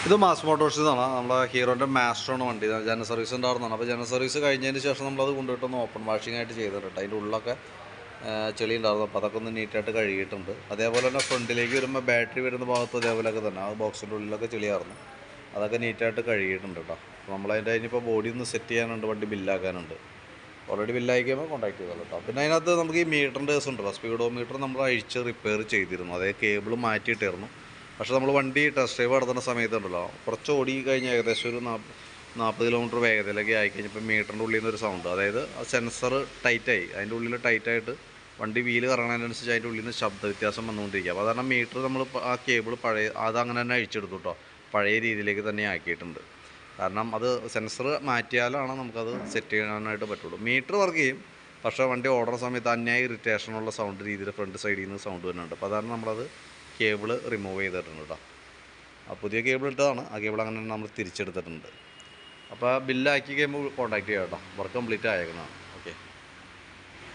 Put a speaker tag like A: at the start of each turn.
A: ഇത് മാസ് മോട്ടോഴ്സിൽ നിന്നാണ്. നമ്മളെ ഹീറോൻ്റെ മാസ്റ്ററാണ് വണ്ടി. ജനറൽ സർവീസ് ഉണ്ടായിരുന്നതാണ്. അപ്പോൾ ജനറൽ സർവീസ് കഴിഞ്ഞതിന് ശേഷം നമ്മളത് കൊണ്ടുപോയിട്ടൊന്ന് ഓപ്പൺ വാഷിംഗ് ആയിട്ട് ചെയ്തിട്ടുണ്ട്. അതിൻ്റെ ഉള്ളൊക്കെ ചെളി ഉണ്ടായിരുന്നു. അപ്പോൾ അതൊക്കെ ഒന്ന് നീറ്റായിട്ട് കഴുകിയിട്ടുണ്ട്. അതേപോലെ തന്നെ ഫ്രണ്ടിലേക്ക് വരുമ്പോൾ ബാറ്ററി വരുന്ന ഭാഗത്ത് അതേപോലെയൊക്കെ തന്നെ ആ ബോക്സിൻ്റെ ഉള്ളിലൊക്കെ ചെളിയായിരുന്നു. അതൊക്കെ നീറ്റായിട്ട് കഴുകിയിട്ടുണ്ട് കേട്ടോ. അപ്പോൾ നമ്മളതിൻ്റെ ഇനിയിപ്പോൾ ബോഡി ഒന്ന് സെറ്റ് ചെയ്യാനുണ്ട്, വണ്ടി ബില്ലാക്കാനുണ്ട്. ഓൾറെഡി ബില്ലായി കഴിയുമ്പോൾ കോൺടാക്ട് ചെയ്തോളൂ കേട്ടോ. പിന്നെ അതിനകത്ത് നമുക്ക് ഈ മീറ്ററിൻ്റെ കേസ് ഉണ്ട്. സ്പീഡോ മീറ്റർ നമ്മൾ അഴിച്ച് റിപ്പയർ ചെയ്തിരുന്നു. അതേ കേബിൾ മാറ്റിയിട്ടായിരുന്നു. പക്ഷേ നമ്മൾ വണ്ടി ടെസ്റ്റ് ഡ്രൈവ് നടത്തുന്ന സമയത്തുണ്ടല്ലോ, കുറച്ച് ഓടി കഴിഞ്ഞ് ഏകദേശം ഒരു 40 കിലോമീറ്റർ വേഗതയിലേക്ക് ആയിക്കഴിഞ്ഞപ്പോൾ മീറ്ററിൻ്റെ ഉള്ളിൽ നിന്നൊരു സൗണ്ട്, അതായത് ആ സെൻസർ ടൈറ്റായി, അതിൻ്റെ ഉള്ളിൽ ടൈറ്റായിട്ട് വണ്ടി വീല് കറങ്ങുന്നതിനനുസരിച്ച് അതിൻ്റെ ഉള്ളിൽ നിന്ന് ശബ്ദ വ്യത്യാസം വന്നുകൊണ്ടിരിക്കുക. അപ്പോൾ അതാണ് മീറ്റർ നമ്മൾ ആ കേബിൾ പഴയ അതങ്ങനെ തന്നെ അഴിച്ചെടുത്തു കേട്ടോ. പഴയ രീതിയിലേക്ക് തന്നെ ആക്കിയിട്ടുണ്ട്. കാരണം അത് സെൻസർ മാറ്റിയാലാണ് നമുക്കത് സെറ്റ് ചെയ്യാനായിട്ട് പറ്റുള്ളൂ. മീറ്റർ വർക്ക് ചെയ്യും, പക്ഷേ വണ്ടി ഓടുന്ന സമയത്ത് അന്യായ ഇറിറ്റേഷനുള്ള സൗണ്ട് രീതിയിൽ ഫ്രണ്ട് സൈഡിൽ നിന്ന് സൗണ്ട് വരുന്നുണ്ട്. അപ്പോൾ അതാണ് നമ്മളത് കേബിൾ റിമൂവ് ചെയ്തിട്ടുണ്ട് കേട്ടോ. ആ പുതിയ കേബിൾ ഇട്ടതാണ്. ആ കേബിൾ അങ്ങനെ നമ്മൾ തിരിച്ചെടുത്തിട്ടുണ്ട്. അപ്പോൾ ബില്ലാക്കി കഴിയുമ്പോൾ കോൺടാക്ട് ചെയ്യാം കേട്ടോ. Work complete ആയേക്കുന്നതാണ്.